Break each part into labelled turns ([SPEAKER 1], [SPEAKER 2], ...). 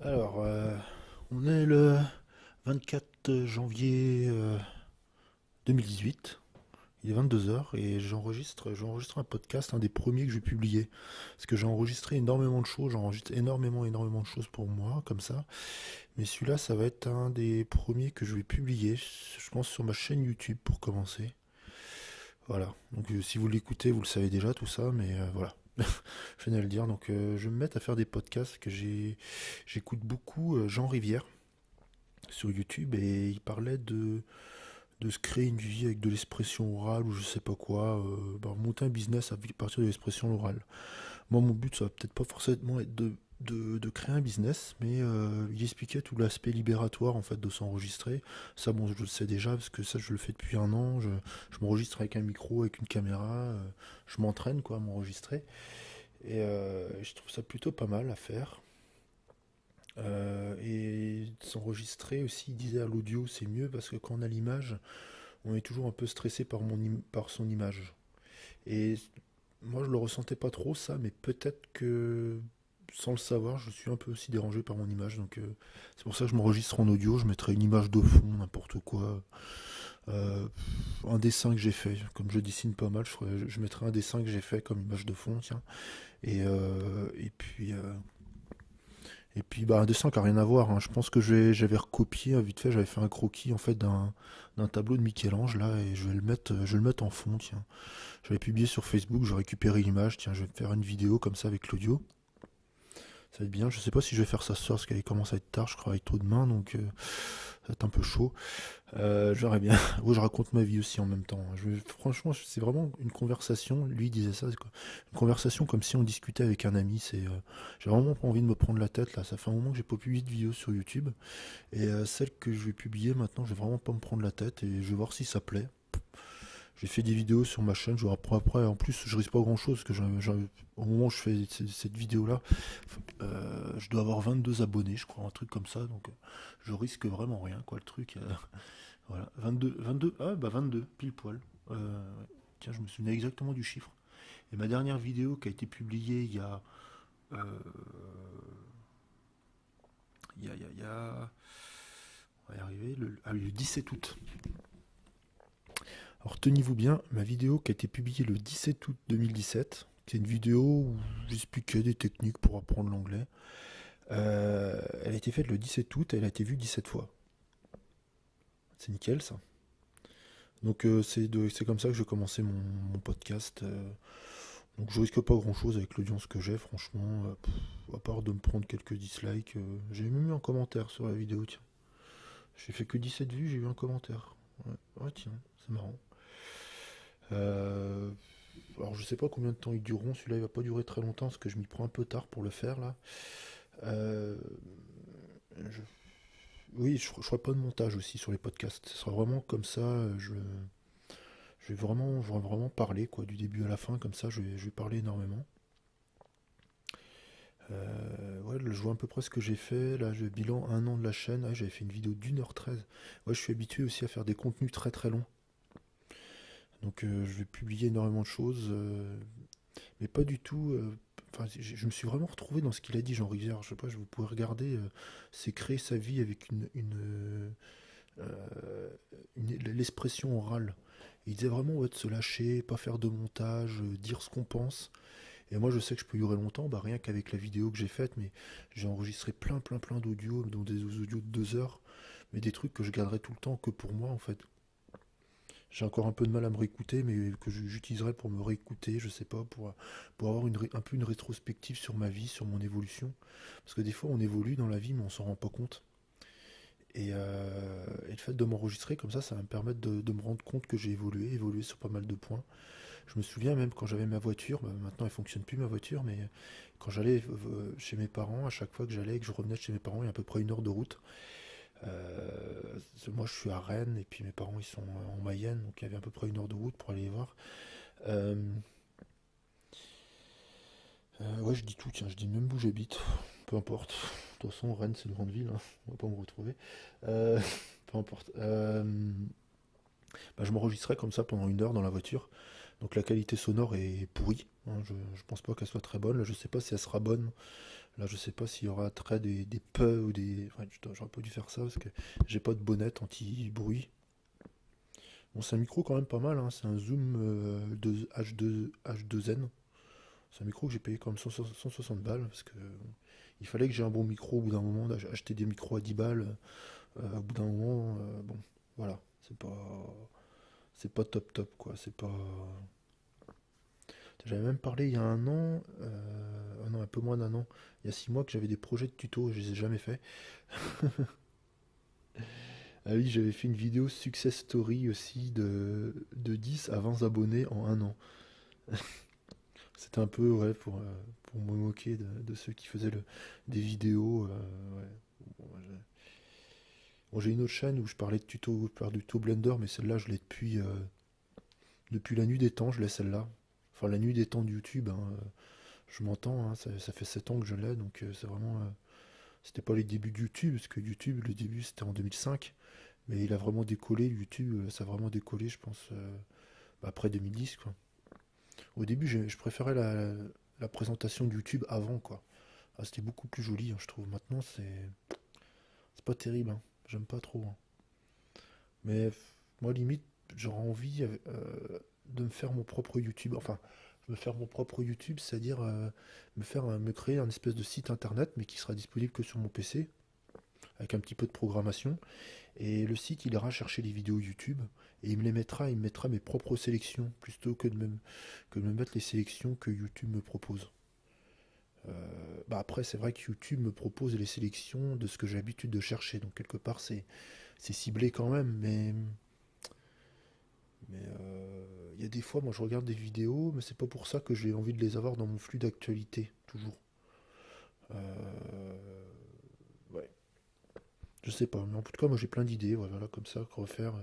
[SPEAKER 1] Alors, on est le 24 janvier 2018. Il est 22 heures et j'enregistre un podcast, un des premiers que je vais publier. Parce que j'ai enregistré énormément de choses, j'enregistre énormément de choses pour moi, comme ça. Mais celui-là, ça va être un des premiers que je vais publier, je pense, sur ma chaîne YouTube pour commencer. Voilà. Donc, si vous l'écoutez, vous le savez déjà, tout ça, mais voilà. Je venais à le dire. Donc, je vais me mettre à faire des podcasts j'écoute beaucoup Jean Rivière sur YouTube et il parlait de se créer une vie avec de l'expression orale ou je sais pas quoi, monter un business à partir de l'expression orale. Moi, mon but, ça va peut-être pas forcément être de créer un business, mais il expliquait tout l'aspect libératoire en fait de s'enregistrer. Ça, bon, je le sais déjà parce que ça, je le fais depuis un an. Je m'enregistre avec un micro, avec une caméra. Je m'entraîne quoi à m'enregistrer et je trouve ça plutôt pas mal à faire. Et s'enregistrer aussi, il disait à l'audio, c'est mieux parce que quand on a l'image, on est toujours un peu stressé par son image. Et moi, je le ressentais pas trop ça, mais peut-être que sans le savoir, je suis un peu aussi dérangé par mon image. Donc, c'est pour ça que je m'enregistre en audio. Je mettrai une image de fond, n'importe quoi. Euh, un dessin que j'ai fait, comme je dessine pas mal, je mettrai un dessin que j'ai fait comme image de fond, tiens. Et puis, un dessin qui n'a rien à voir, hein. Je pense que j'avais recopié, vite fait, j'avais fait un croquis en fait d'un tableau de Michel-Ange là, et je vais le mettre en fond, tiens. J'avais publié sur Facebook, j'ai récupéré l'image, tiens, je vais faire une vidéo comme ça avec l'audio. Ça va être bien. Je sais pas si je vais faire ça ce soir parce qu'il commence à être tard, je travaille tôt demain, donc ça va être un peu chaud. Je verrai bien. Où je raconte ma vie aussi en même temps. Franchement, c'est vraiment une conversation. Lui il disait ça, c'est quoi. Une conversation comme si on discutait avec un ami. J'ai vraiment pas envie de me prendre la tête là. Ça fait un moment que j'ai pas publié de vidéo sur YouTube. Et celle que je vais publier maintenant, je vais vraiment pas me prendre la tête et je vais voir si ça plaît. J'ai fait des vidéos sur ma chaîne, je vais après, en plus je risque pas grand chose parce que au moment où je fais cette vidéo là, je dois avoir 22 abonnés, je crois, un truc comme ça, donc je risque vraiment rien, quoi, le truc. Voilà, 22, ah bah 22, pile poil. Tiens, je me souviens exactement du chiffre. Et ma dernière vidéo qui a été publiée euh, il y a, on va y arriver, le 17 août. Alors tenez-vous bien, ma vidéo qui a été publiée le 17 août 2017, c'est une vidéo où j'expliquais des techniques pour apprendre l'anglais. Elle a été faite le 17 août et elle a été vue 17 fois. C'est nickel ça. Donc c'est comme ça que je vais commencer mon podcast. Donc je risque pas grand chose avec l'audience que j'ai, franchement. À part de me prendre quelques dislikes. J'ai même eu un commentaire sur la vidéo, tiens. J'ai fait que 17 vues, j'ai eu un commentaire. Ouais, ouais, tiens, c'est marrant. Euh, alors je sais pas combien de temps ils dureront, celui-là il va pas durer très longtemps parce que je m'y prends un peu tard pour le faire là. Euh, je- Oui, je ferai pas de montage aussi sur les podcasts. Ce sera vraiment comme ça, je vais vraiment parler quoi, du début à la fin, comme ça je vais parler énormément. Ouais, je vois à peu près ce que j'ai fait. Là, j'ai bilan un an de la chaîne. Ah, j'avais fait une vidéo d'1h13. Ouais, je suis habitué aussi à faire des contenus très longs. Donc je vais publier énormément de choses. Mais pas du tout. Enfin, je me suis vraiment retrouvé dans ce qu'il a dit, Jean Rivière. Je sais pas, vous pouvez regarder. C'est créer sa vie avec l'expression orale. Il disait vraiment ouais, de se lâcher, pas faire de montage, dire ce qu'on pense. Et moi, je sais que je peux durer longtemps, bah, rien qu'avec la vidéo que j'ai faite, mais j'ai enregistré plein d'audios, dont des audios de 2 heures, mais des trucs que je garderai tout le temps que pour moi, en fait. J'ai encore un peu de mal à me réécouter, mais que j'utiliserai pour me réécouter, je sais pas, pour avoir un peu une rétrospective sur ma vie, sur mon évolution. Parce que des fois, on évolue dans la vie, mais on s'en rend pas compte. Et le fait de m'enregistrer comme ça va me permettre de me rendre compte que j'ai évolué sur pas mal de points. Je me souviens même quand j'avais ma voiture, bah, maintenant elle fonctionne plus ma voiture, mais quand j'allais chez mes parents, à chaque fois que j'allais et que je revenais de chez mes parents, il y a à peu près 1 heure de route. Moi je suis à Rennes et puis mes parents ils sont en Mayenne, donc il y avait à peu près 1 heure de route pour aller les voir. Euh, ouais, je dis tout, tiens, je dis même où j'habite, peu importe. De toute façon, Rennes c'est une grande ville, hein, on va pas me retrouver. Euh, peu importe. Bah, je m'enregistrais comme ça pendant 1 heure dans la voiture. Donc la qualité sonore est pourrie, hein, je pense pas qu'elle soit très bonne. Là, je sais pas si elle sera bonne. Là, je sais pas s'il y aura trait des peu ou des. Enfin, j'aurais pas dû faire ça parce que j'ai pas de bonnette anti-bruit. Bon, c'est un micro quand même pas mal, hein. C'est un Zoom H2N. C'est un micro que j'ai payé quand même 160 balles parce que il fallait que j'ai un bon micro au bout d'un moment. J'ai acheté des micros à 10 balles. Au bout d'un moment, bon, voilà. C'est pas top top quoi. C'est pas. J'avais même parlé il y a un an, non, un peu moins d'un an, il y a 6 mois que j'avais des projets de tuto, je les ai jamais fait. Ah oui, j'avais fait une vidéo success story aussi de 10 à 20 abonnés en un an. C'était un peu, ouais, pour me moquer de ceux qui faisaient des vidéos. Ouais. Bon, bon, j'ai une autre chaîne où je parlais de tuto, je parle du tuto Blender, mais celle-là, je l'ai depuis la nuit des temps, je l'ai celle-là. Enfin, la nuit des temps de YouTube, hein. Je m'entends, hein, ça fait 7 ans que je l'ai, donc c'est vraiment. C'était pas les débuts de YouTube, parce que YouTube, le début c'était en 2005, mais il a vraiment décollé, YouTube, ça a vraiment décollé, je pense, après 2010, quoi. Au début, je préférais la présentation de YouTube avant, quoi. Ah, c'était beaucoup plus joli, hein, je trouve. Maintenant, c'est pas terrible, hein. J'aime pas trop, hein. Mais moi, limite, j'aurais envie de me faire mon propre YouTube. Enfin, me faire mon propre YouTube, c'est-à-dire me créer un espèce de site internet, mais qui sera disponible que sur mon PC, avec un petit peu de programmation. Et le site, il ira chercher les vidéos YouTube et il me mettra mes propres sélections plutôt que de me mettre les sélections que YouTube me propose. Bah après, c'est vrai que YouTube me propose les sélections de ce que j'ai l'habitude de chercher, donc quelque part c'est ciblé quand même, mais il y a des fois, moi je regarde des vidéos, mais c'est pas pour ça que j'ai envie de les avoir dans mon flux d'actualité, toujours. Euh, ouais. Je sais pas, mais en tout cas, moi j'ai plein d'idées, voilà, comme ça, que refaire.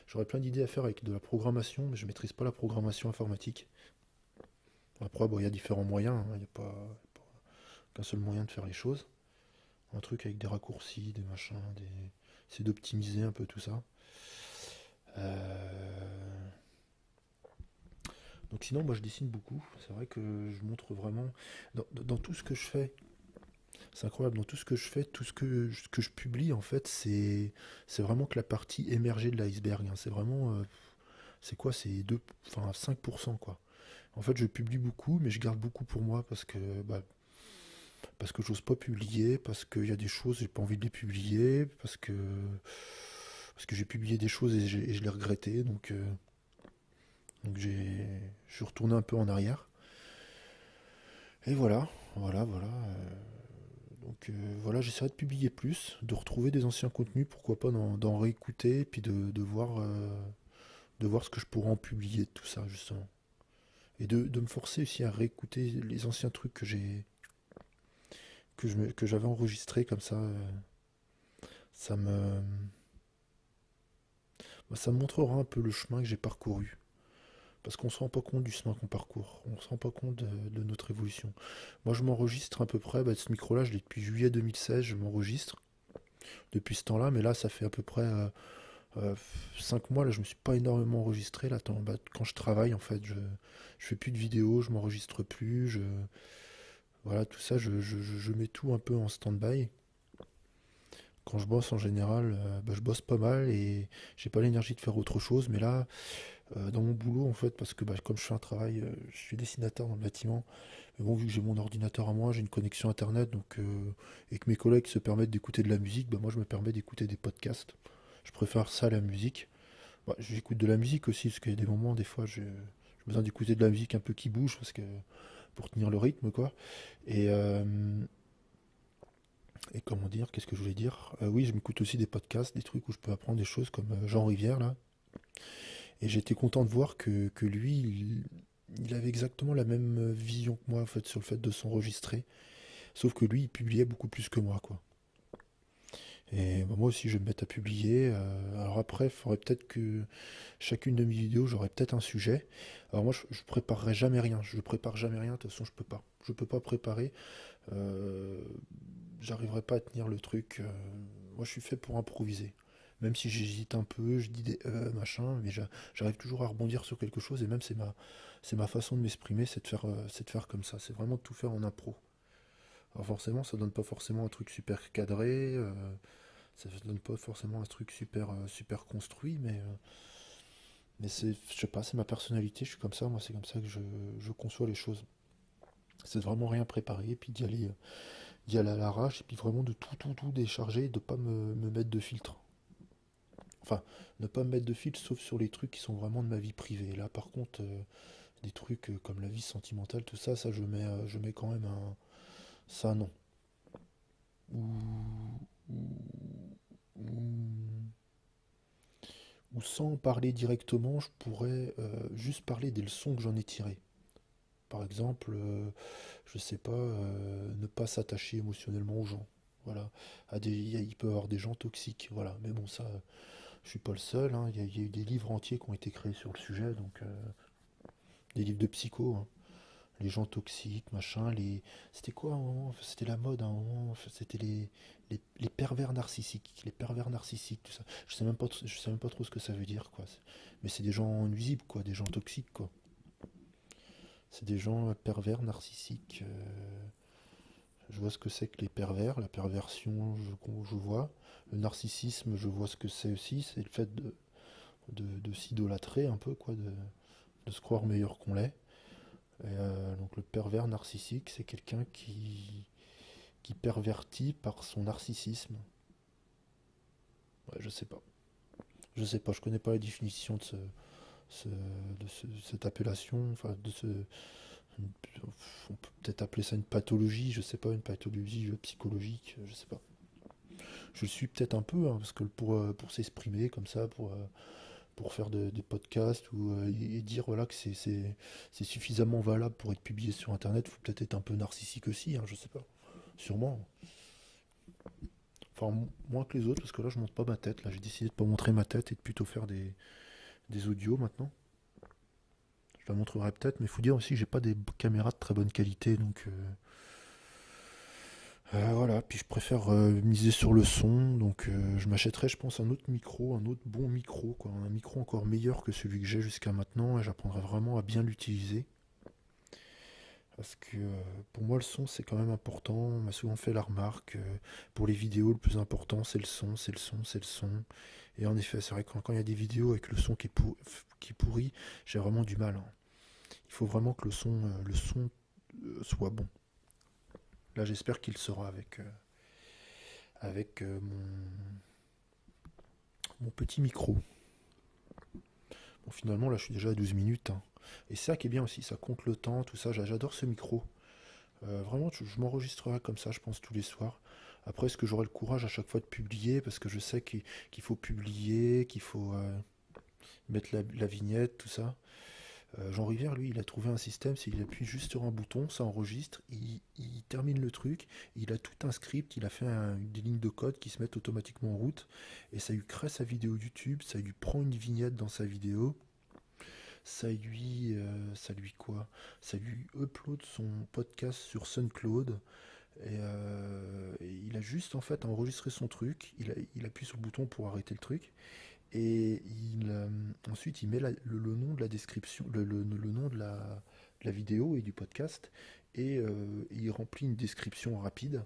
[SPEAKER 1] J'aurais plein d'idées à faire avec de la programmation, mais je maîtrise pas la programmation informatique. Après, bon, il y a différents moyens, hein, il n'y a pas qu'un seul moyen de faire les choses. Un truc avec des raccourcis, des machins, c'est d'optimiser un peu tout ça. Euh, Donc sinon, moi je dessine beaucoup. C'est vrai que je montre vraiment dans tout ce que je fais. C'est incroyable, dans tout ce que je fais, tout ce que je publie, en fait, c'est vraiment que la partie émergée de l'iceberg, hein. C'est vraiment, c'est quoi? C'est 2, enfin 5%, quoi. En fait, je publie beaucoup, mais je garde beaucoup pour moi parce que j'ose pas publier, parce qu'il y a des choses, j'ai pas envie de les publier, parce que j'ai publié des choses et je les regrettais, donc je suis retourné un peu en arrière. Et voilà. Voilà, j'essaierai de publier plus, de retrouver des anciens contenus, pourquoi pas d'en réécouter, et puis de voir ce que je pourrais en publier de tout ça, justement. Et de me forcer aussi à réécouter les anciens trucs que j'avais enregistrés comme ça. Ça me, Ça me montrera un peu le chemin que j'ai parcouru. Parce qu'on se rend pas compte du chemin qu'on parcourt. On se rend pas compte de notre évolution. Moi, je m'enregistre à peu près. Ce micro-là, je l'ai depuis juillet 2016. Je m'enregistre depuis ce temps-là. Mais là, ça fait à peu près 5 mois. Là, je me suis pas énormément enregistré. Là, quand je travaille, en fait, je fais plus de vidéos. Je m'enregistre plus. Voilà, tout ça, je mets tout un peu en stand-by. Quand je bosse en général, je bosse pas mal et j'ai pas l'énergie de faire autre chose. Mais là, dans mon boulot en fait, parce que comme je fais un travail, je suis dessinateur dans le bâtiment, mais bon, vu que j'ai mon ordinateur à moi, j'ai une connexion internet, et que mes collègues se permettent d'écouter de la musique, moi je me permets d'écouter des podcasts. Je préfère ça à la musique. J'écoute de la musique aussi, parce qu'il y a des moments, des fois, j'ai besoin d'écouter de la musique un peu qui bouge, parce que pour tenir le rythme, quoi. Et, euh, et comment dire, qu'est-ce que je voulais dire? Oui, je m'écoute aussi des podcasts, des trucs où je peux apprendre des choses comme Jean Rivière, là. Et j'étais content de voir que lui, il avait exactement la même vision que moi en fait, sur le fait de s'enregistrer. Sauf que lui, il publiait beaucoup plus que moi, quoi. Et moi aussi, je vais me mettre à publier. Alors après, il faudrait peut-être que chacune de mes vidéos, j'aurais peut-être un sujet. Alors moi, je préparerai jamais rien. Je prépare jamais rien. De toute façon, je peux pas. Je peux pas préparer. Euh, J'arriverai pas à tenir le truc. Moi, je suis fait pour improviser. Même si j'hésite un peu, je dis des machin, mais j'arrive toujours à rebondir sur quelque chose. Et même c'est ma façon de m'exprimer, c'est de faire comme ça. C'est vraiment de tout faire en impro. Alors forcément, ça donne pas forcément un truc super cadré, ça donne pas forcément un truc super construit, mais c'est, je sais pas, c'est ma personnalité, je suis comme ça, moi c'est comme ça que je conçois les choses. C'est de vraiment rien préparer, et puis d'y aller à l'arrache, et puis vraiment de tout décharger, et de pas me mettre de filtre. Enfin, ne pas me mettre de filtre, sauf sur les trucs qui sont vraiment de ma vie privée. Là, par contre, des trucs comme la vie sentimentale, tout ça, ça je mets quand même un... Ça, non. Ou, ou, ou sans parler directement, je pourrais juste parler des leçons que j'en ai tirées. Par exemple, je sais pas, ne pas s'attacher émotionnellement aux gens. Voilà. Il peut y avoir des gens toxiques. Voilà. Mais bon, ça, je suis pas le seul, hein. Il y a eu des livres entiers qui ont été créés sur le sujet, donc des livres de psycho, hein. Les gens toxiques, machin, C'était quoi à un moment? Enfin, c'était la mode à un moment. Enfin, c'était les pervers narcissiques. Les pervers narcissiques, tout ça. Je sais même pas trop ce que ça veut dire, quoi. Mais c'est des gens nuisibles, quoi. Des gens toxiques, quoi. C'est des gens pervers narcissiques. Je vois ce que c'est que les pervers. La perversion, je vois. Le narcissisme, je vois ce que c'est aussi. C'est le fait de s'idolâtrer un peu, quoi. De se croire meilleur qu'on l'est. Donc le pervers narcissique, c'est quelqu'un qui pervertit par son narcissisme. Ouais, je sais pas. Je sais pas, je connais pas la définition cette appellation. Enfin, on peut peut-être appeler ça une pathologie, je sais pas, une pathologie psychologique, je sais pas. Je le suis peut-être un peu, hein, parce que pour s'exprimer comme ça, pour faire des podcasts et dire voilà que c'est suffisamment valable pour être publié sur Internet, faut peut-être être un peu narcissique aussi, hein, je sais pas. Sûrement. Enfin, moins que les autres, parce que là, je monte pas ma tête. Là, j'ai décidé de pas montrer ma tête et de plutôt faire des audios maintenant. Je la montrerai peut-être, mais il faut dire aussi que j'ai pas des caméras de très bonne qualité, donc voilà. Puis je préfère miser sur le son, donc je m'achèterai, je pense, un autre micro, un autre bon micro, quoi, un micro encore meilleur que celui que j'ai jusqu'à maintenant, et j'apprendrai vraiment à bien l'utiliser. Parce que pour moi, le son, c'est quand même important. On m'a souvent fait la remarque. Pour les vidéos, le plus important, c'est le son, c'est le son, c'est le son. Et en effet, c'est vrai que quand il y a des vidéos avec le son qui est pourri, j'ai vraiment du mal, hein. Il faut vraiment que le son soit bon. Là, j'espère qu'il sera avec mon petit micro. Bon, finalement, là, je suis déjà à 12 minutes, hein. Et c'est ça qui est bien aussi, ça compte le temps, tout ça. J'adore ce micro. Vraiment, je m'enregistrerai comme ça, je pense, tous les soirs. Après, est-ce que j'aurai le courage à chaque fois de publier? Parce que je sais qu'il faut publier, qu'il faut mettre la vignette, tout ça. Jean Rivière, lui, il a trouvé un système, s'il appuie juste sur un bouton, ça enregistre, il termine le truc, il a tout un script, il a fait des lignes de code qui se mettent automatiquement en route, et ça lui crée sa vidéo YouTube, ça lui prend une vignette dans sa vidéo, ça lui quoi? Ça lui upload son podcast sur SoundCloud, et il a juste en fait enregistré son truc, il appuie sur le bouton pour arrêter le truc, et ensuite il met le nom de la description, le nom de la vidéo et du podcast, et il remplit une description rapide,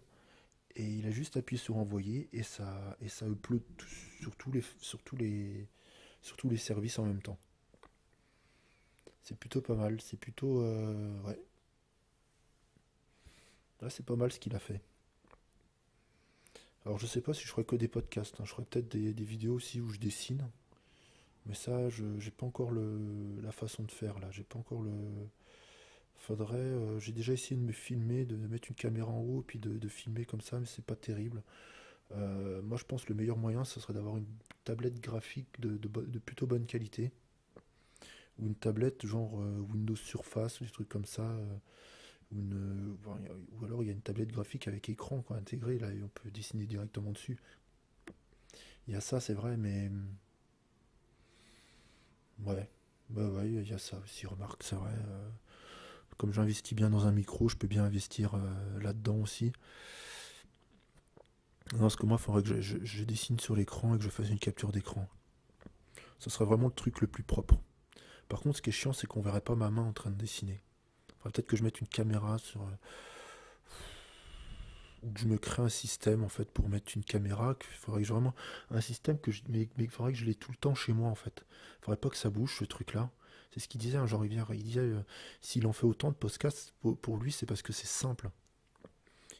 [SPEAKER 1] et il a juste appuyé sur envoyer, et ça upload sur tous les services en même temps. C'est plutôt pas mal, c'est plutôt... ouais, là c'est pas mal ce qu'il a fait. Alors je sais pas si je ferai que des podcasts, hein. Je ferai peut-être des vidéos aussi où je dessine. Mais ça, j'ai pas encore la façon de faire là. J'ai pas encore le. Faudrait. J'ai déjà essayé de me filmer, de mettre une caméra en haut et puis de filmer comme ça, mais c'est pas terrible. Moi, je pense que le meilleur moyen, ce serait d'avoir une tablette graphique de plutôt bonne qualité. Ou une tablette genre Windows Surface ou des trucs comme ça. Ou alors il y a une tablette graphique avec écran quoi, intégré là et on peut dessiner directement dessus. Il y a ça, c'est vrai, mais ouais, bah ouais, il y a ça aussi, remarque, c'est vrai. Comme j'investis bien dans un micro, je peux bien investir là-dedans aussi. Non, parce que moi, il faudrait que je dessine sur l'écran et que je fasse une capture d'écran. Ce serait vraiment le truc le plus propre. Par contre, ce qui est chiant, c'est qu'on verrait pas ma main en train de dessiner. Faudrait peut-être que je mette une caméra sur. Ou que je me crée un système en fait pour mettre une caméra, qu'il faudrait que vraiment un système mais il faudrait que je l'ai tout le temps chez moi en fait. Il faudrait pas que ça bouge ce truc-là. C'est ce qu'il disait, hein, genre il disait s'il en fait autant de podcasts pour lui, c'est parce que c'est simple.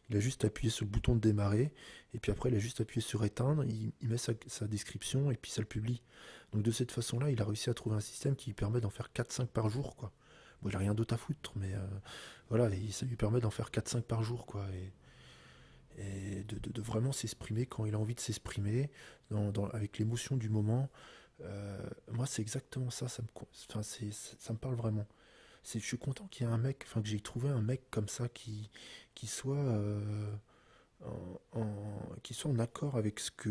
[SPEAKER 1] Il a juste appuyé sur le bouton de démarrer et puis après il a juste appuyé sur éteindre, il met sa description et puis ça le publie. Donc de cette façon-là, il a réussi à trouver un système qui lui permet d'en faire 4-5 par jour quoi. Bon, il a rien d'autre à foutre, mais voilà, et ça lui permet d'en faire 4-5 par jour quoi. Et de vraiment s'exprimer quand il a envie de s'exprimer, avec l'émotion du moment. Moi, c'est exactement ça, enfin, ça me parle vraiment. Je suis content qu'il y ait un mec, enfin que j'ai trouvé un mec comme ça qui soit, qui soit en accord avec que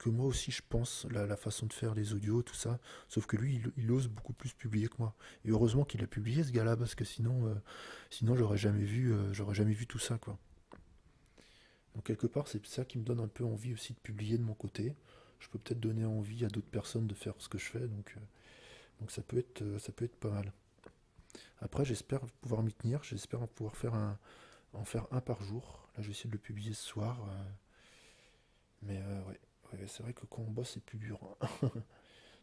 [SPEAKER 1] moi aussi je pense, la façon de faire les audios, tout ça. Sauf que lui, il ose beaucoup plus publier que moi. Et heureusement qu'il a publié ce gars-là, parce que sinon j'aurais jamais vu tout ça, quoi. Donc quelque part, c'est ça qui me donne un peu envie aussi de publier de mon côté. Je peux peut-être donner envie à d'autres personnes de faire ce que je fais, donc ça peut être pas mal. Après, j'espère pouvoir m'y tenir, j'espère pouvoir en faire un par jour. Là, je vais essayer de le publier ce soir, mais ouais, c'est vrai que quand on bosse, c'est plus dur, hein.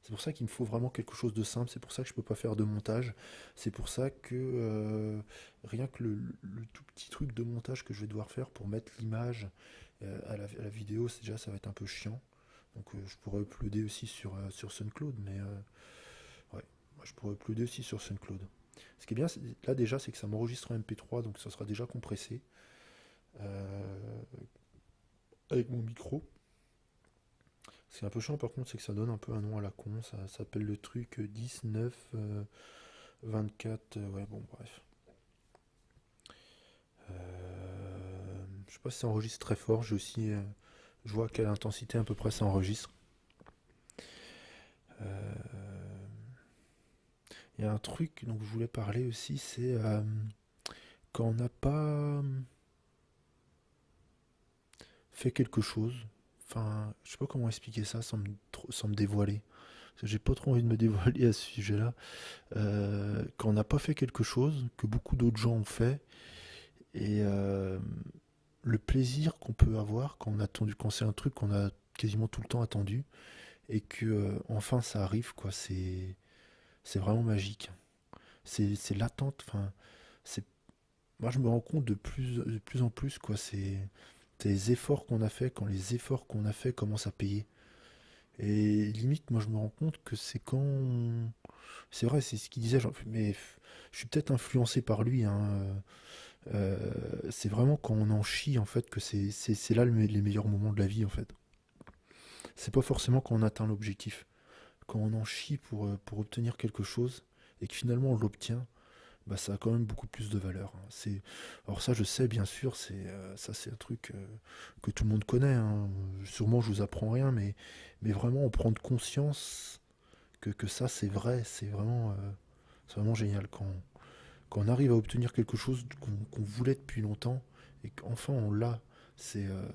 [SPEAKER 1] C'est pour ça qu'il me faut vraiment quelque chose de simple, c'est pour ça que je peux pas faire de montage, c'est pour ça que rien que le tout petit truc de montage que je vais devoir faire pour mettre l'image à la vidéo, déjà ça va être un peu chiant. Donc je pourrais uploader aussi sur SoundCloud, mais ouais, moi, je pourrais uploader aussi sur SoundCloud. Ce qui est bien là déjà, c'est que ça m'enregistre en MP3, donc ça sera déjà compressé euh, avec mon micro. Ce qui est un peu chiant par contre, c'est que ça donne un peu un nom à la con, ça s'appelle le truc 19 24, ouais bon bref. Je sais pas si ça enregistre très fort, je vois à quelle intensité à peu près ça enregistre. Euh, Il y a un truc dont je voulais parler aussi, c'est quand on n'a pas fait quelque chose, enfin je sais pas comment expliquer ça sans me dévoiler. Parce que j'ai pas trop envie de me dévoiler à ce sujet-là. Quand on n'a pas fait quelque chose, que beaucoup d'autres gens ont fait, et le plaisir qu'on peut avoir quand on a attendu, quand c'est un truc qu'on a quasiment tout le temps attendu, et que enfin ça arrive, quoi, c'est vraiment magique. C'est l'attente, enfin, c'est, moi je me rends compte de plus en plus, quoi, c'est les efforts qu'on a fait, quand les efforts qu'on a fait commencent à payer. Et limite, moi je me rends compte que c'est c'est vrai, c'est ce qu'il disait, mais je suis peut-être influencé par lui, hein, c'est vraiment quand on en chie en fait que c'est là les meilleurs moments de la vie en fait. C'est pas forcément quand on atteint l'objectif. Quand on en chie pour obtenir quelque chose et que finalement on l'obtient, bah ça a quand même beaucoup plus de valeur, hein. Alors ça je sais bien sûr, ça c'est un truc que tout le monde connaît, hein. Sûrement je vous apprends rien, mais vraiment en prendre conscience que ça c'est vrai, c'est vraiment génial quand on arrive à obtenir quelque chose qu'on voulait depuis longtemps et qu'enfin on l'a, c'est euh,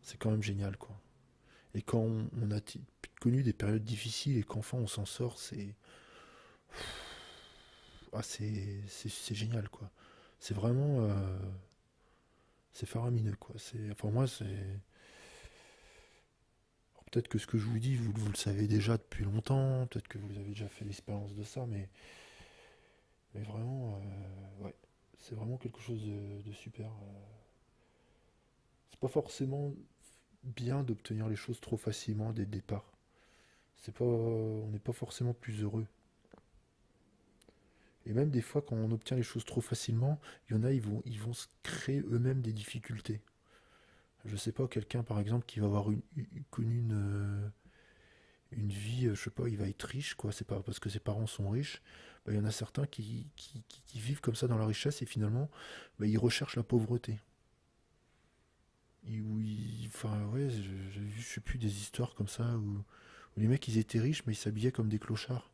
[SPEAKER 1] c'est quand même génial quoi. Et quand on a connu des périodes difficiles et qu'enfin on s'en sort, c'est génial quoi. C'est vraiment c'est faramineux quoi. Enfin moi c'est peut-être que ce que je vous dis vous le savez déjà depuis longtemps, peut-être que vous avez déjà fait l'expérience de ça, mais vraiment ouais, c'est vraiment quelque chose de super. C'est pas forcément bien d'obtenir les choses trop facilement dès le départ. On n'est pas forcément plus heureux. Et même des fois, quand on obtient les choses trop facilement, il y en a, ils vont se créer eux-mêmes des difficultés. Je sais pas, quelqu'un par exemple qui va avoir connu une vie, je sais pas, il va être riche, quoi. C'est pas parce que ses parents sont riches. Bah, il y en a certains qui vivent comme ça dans la richesse et finalement, bah, ils recherchent la pauvreté. Enfin, ouais, j'ai vu, je sais plus, des histoires comme ça où les mecs ils étaient riches mais ils s'habillaient comme des clochards.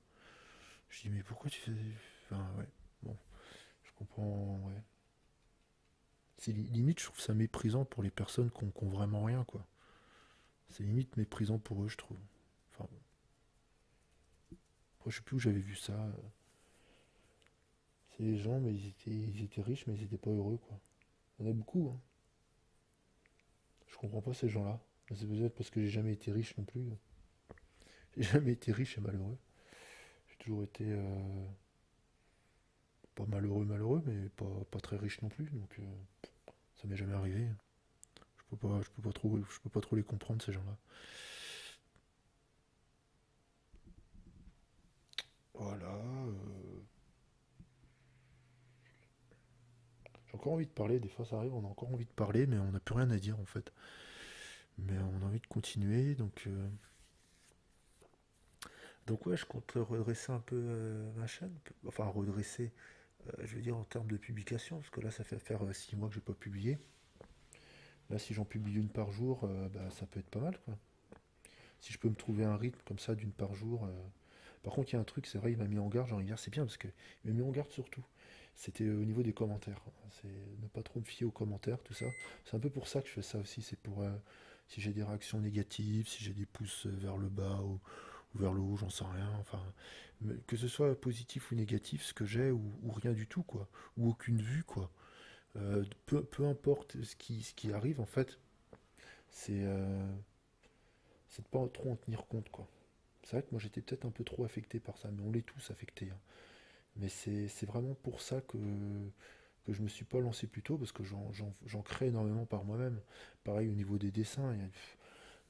[SPEAKER 1] Je dis, mais pourquoi tu fais. Enfin, ouais, bon, je comprends, ouais. C'est limite, je trouve ça méprisant pour les personnes qui ont vraiment rien, quoi. C'est limite méprisant pour eux, je trouve. Enfin, bon. Après, je sais plus où j'avais vu ça. C'est les gens, mais ils étaient riches, mais ils étaient pas heureux, quoi. Il y en a beaucoup, hein. Je comprends pas ces gens-là. Mais c'est peut-être parce que j'ai jamais été riche non plus. J'ai jamais été riche et malheureux. J'ai toujours été pas malheureux, malheureux, mais pas très riche non plus. Donc ça m'est jamais arrivé. Je peux pas trop les comprendre ces gens-là. Voilà. J'ai encore envie de parler. Des fois ça arrive, on a encore envie de parler, mais on n'a plus rien à dire en fait. Mais on a envie de continuer, donc ouais, je compte redresser un peu ma chaîne. Enfin redresser, je veux dire en termes de publication, parce que là ça fait faire 6 mois que j'ai pas publié. Là si j'en publie une par jour, bah, ça peut être pas mal quoi. Si je peux me trouver un rythme comme ça d'une par jour. Par contre il y a un truc, c'est vrai, il m'a mis en garde, genre hier c'est bien parce que il m'a mis en garde surtout. C'était au niveau des commentaires. C'est ne pas trop me fier aux commentaires, tout ça. C'est un peu pour ça que je fais ça aussi. C'est pour si j'ai des réactions négatives, si j'ai des pouces vers le bas ou vers le haut, j'en sais rien. Enfin, que ce soit positif ou négatif, ce que j'ai ou rien du tout, quoi. Ou aucune vue, quoi. Peu importe ce qui arrive, en fait, c'est c'est de pas trop en tenir compte, quoi. C'est vrai que moi j'étais peut-être un peu trop affecté par ça, mais on l'est tous affectés, hein. Mais c'est vraiment pour ça que je me suis pas lancé plus tôt, parce que j'en crée énormément par moi-même. Pareil au niveau des dessins,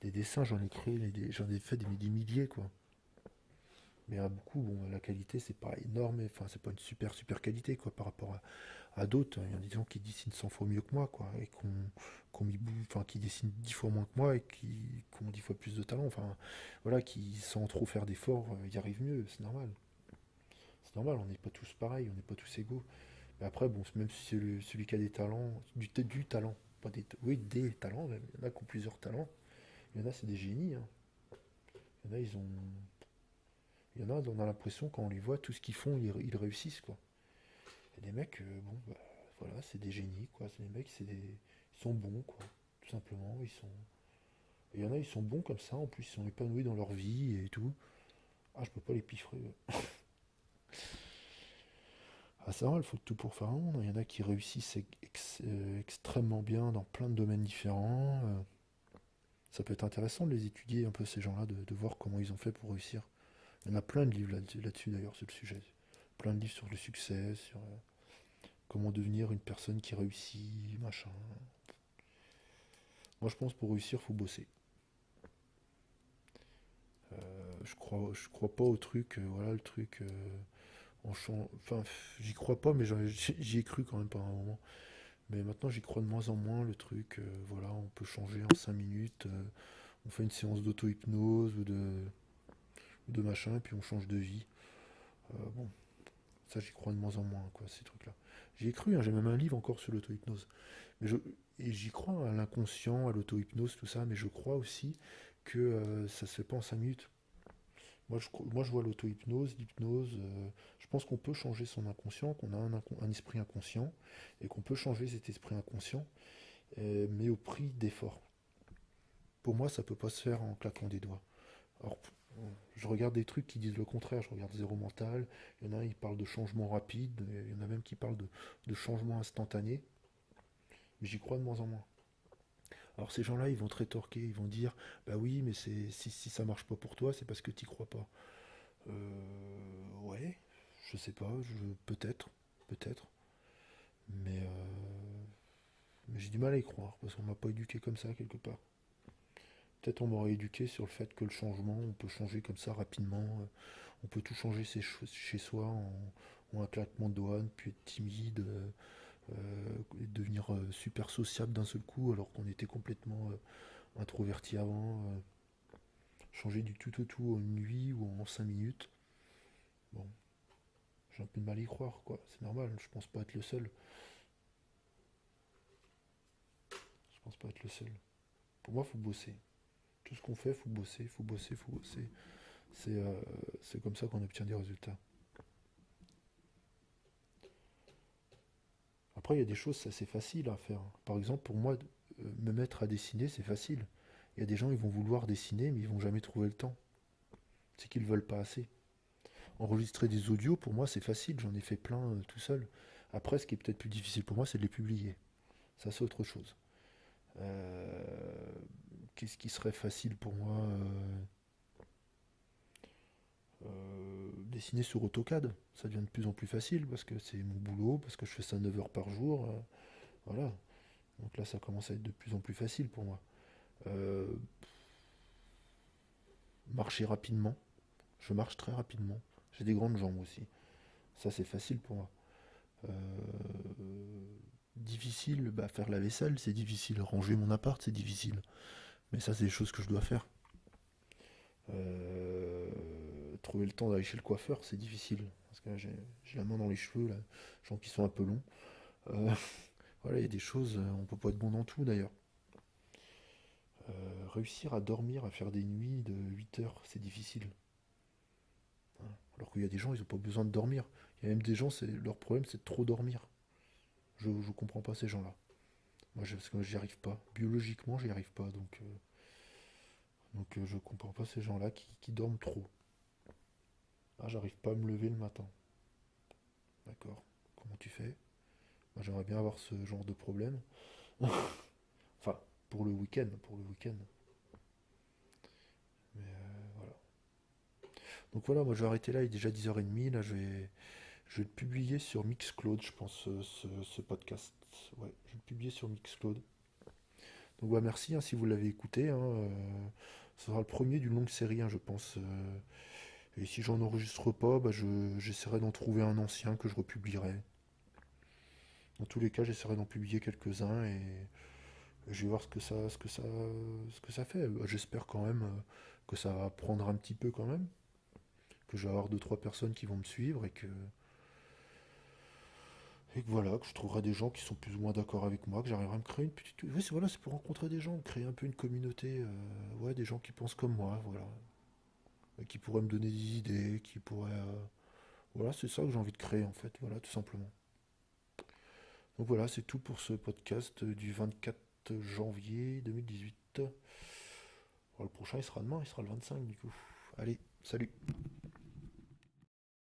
[SPEAKER 1] des dessins, j'en ai créé, j'en ai fait des milliers, quoi. Mais à beaucoup, bon, la qualité, c'est pas énorme, enfin, c'est pas une super qualité, quoi, par rapport à d'autres. Il y a des gens qui dessinent 100 fois mieux que moi, quoi, et enfin, qui dessinent 10 fois moins que moi et qui ont 10 fois plus de talent, enfin, voilà, qui, sans trop faire d'efforts, y arrivent mieux, c'est normal. C'est normal, on n'est pas tous pareils, on n'est pas tous égaux. Mais après, bon, même si c'est celui qui a des talents, du talent, pas des, oui, des talents, même. Il y en a qui ont plusieurs talents. Il y en a, c'est des génies, hein. Il y en a, il y en a, on a l'impression, quand on les voit, tout ce qu'ils font, ils réussissent, quoi. Il y a des mecs, bon, bah, voilà, c'est des génies, quoi. C'est des mecs, ils sont bons, quoi. Tout simplement, ils sont. Et il y en a, ils sont bons comme ça, en plus, ils sont épanouis dans leur vie et tout. Ah, je peux pas les piffrer. Ah, c'est normal, il faut tout pour faire un monde. Il y en a qui réussissent extrêmement bien dans plein de domaines différents. Ça peut être intéressant de les étudier un peu ces gens-là, de voir comment ils ont fait pour réussir. Il y en a plein de livres là-dessus d'ailleurs sur le sujet. Plein de livres sur le succès, sur comment devenir une personne qui réussit, machin. Moi je pense pour réussir, faut bosser. Je crois pas au truc, voilà le truc. Enfin, j'y crois pas, mais j'y ai cru quand même pendant un moment. Mais maintenant j'y crois de moins en moins, le truc. Voilà, on peut changer en 5 minutes. On fait une séance d'auto-hypnose ou de machin, et puis on change de vie. Bon, ça, j'y crois de moins en moins, quoi, ces trucs-là. J'y ai cru, hein, j'ai même un livre encore sur l'auto-hypnose. Mais et j'y crois à l'inconscient, à l'auto-hypnose, tout ça, mais je crois aussi que ça se fait pas en 5 minutes. Moi, je vois l'auto-hypnose, l'hypnose. Je pense qu'on peut changer son inconscient, qu'on a un esprit inconscient, et qu'on peut changer cet esprit inconscient, mais au prix d'efforts. Pour moi, ça peut pas se faire en claquant des doigts. Alors, je regarde des trucs qui disent le contraire. Je regarde Zéro Mental. Il y en a un, il parle de changement rapide. Il y en a même qui parlent de changement instantané. Mais j'y crois de moins en moins. Alors ces gens-là, ils vont te rétorquer. Ils vont dire, bah oui, mais si ça marche pas pour toi, c'est parce que t'y crois pas. Ouais, je sais pas. Peut-être, peut-être. Mais j'ai du mal à y croire parce qu'on m'a pas éduqué comme ça quelque part. Peut-être on m'aurait éduqué sur le fait que le changement, on peut changer comme ça rapidement. On peut tout changer chez soi en un claquement de doigts, puis être timide, et devenir super sociable d'un seul coup alors qu'on était complètement introverti avant. Changer du tout au tout en une nuit ou en 5 minutes. Bon, j'ai un peu de mal à y croire, quoi. C'est normal, je pense pas être le seul. Je pense pas être le seul. Pour moi, faut bosser. Tout ce qu'on fait, faut bosser, faut bosser, faut bosser. C'est c'est comme ça qu'on obtient des résultats. Après, il y a des choses, c'est assez facile à faire. Par exemple, pour moi, me mettre à dessiner, c'est facile. Il y a des gens, ils vont vouloir dessiner, mais ils vont jamais trouver le temps. C'est qu'ils veulent pas assez. Enregistrer des audios, pour moi, c'est facile. J'en ai fait plein tout seul. Après, ce qui est peut-être plus difficile pour moi, c'est de les publier. Ça, c'est autre chose. Euh, Qu'est-ce qui serait facile pour moi? Dessiner sur AutoCAD, ça devient de plus en plus facile parce que c'est mon boulot, parce que je fais ça 9 heures par jour. Voilà. Donc là, ça commence à être de plus en plus facile pour moi. Euh, Marcher rapidement. Je marche très rapidement. J'ai des grandes jambes aussi. Ça, c'est facile pour moi. Euh, Difficile, bah, faire la vaisselle, c'est difficile. Ranger mon appart, c'est difficile. Mais ça, c'est des choses que je dois faire. Euh, Trouver le temps d'aller chez le coiffeur, c'est difficile. Parce que j'ai la main dans les cheveux, là, gens qui sont un peu longs. Euh, voilà, il y a des choses, on peut pas être bon dans tout d'ailleurs. Réussir à dormir, à faire des nuits de 8 heures, c'est difficile. Alors qu'il y a des gens, ils ont pas besoin de dormir. Il y a même des gens, leur problème, c'est de trop dormir. Je comprends pas ces gens-là. Parce que moi, j'y arrive pas. Biologiquement, j'y arrive pas. Donc je comprends pas ces gens-là qui dorment trop. Ah, j'arrive pas à me lever le matin. D'accord. Comment tu fais? Moi, j'aimerais bien avoir ce genre de problème. Enfin, pour le week-end, pour le week-end. Mais voilà. Donc voilà, moi je vais arrêter là, il est déjà 10h30. Là, je vais le publier sur Mixcloud, je pense, ce podcast. Ouais, je vais le publier sur Mixcloud. Donc bah, merci hein, si vous l'avez écouté, hein, ce sera le premier d'une longue série, hein, je pense. Et si j'en enregistre pas, bah, j'essaierai d'en trouver un ancien que je republierai. Dans tous les cas, j'essaierai d'en publier quelques-uns et je vais voir ce que ça fait. Bah, j'espère quand même que ça va prendre un petit peu quand même, que je vais avoir deux trois personnes qui vont me suivre et que voilà, que je trouverai des gens qui sont plus ou moins d'accord avec moi, que j'arriverai à me créer une petite. Oui, voilà, c'est pour rencontrer des gens, créer un peu une communauté, ouais, des gens qui pensent comme moi, voilà, et qui pourraient me donner des idées, qui pourraient, voilà, c'est ça que j'ai envie de créer en fait, voilà, tout simplement. Donc voilà, c'est tout pour ce podcast du 24 janvier 2018. Bon, le prochain, il sera demain, il sera le 25 du coup. Allez, salut.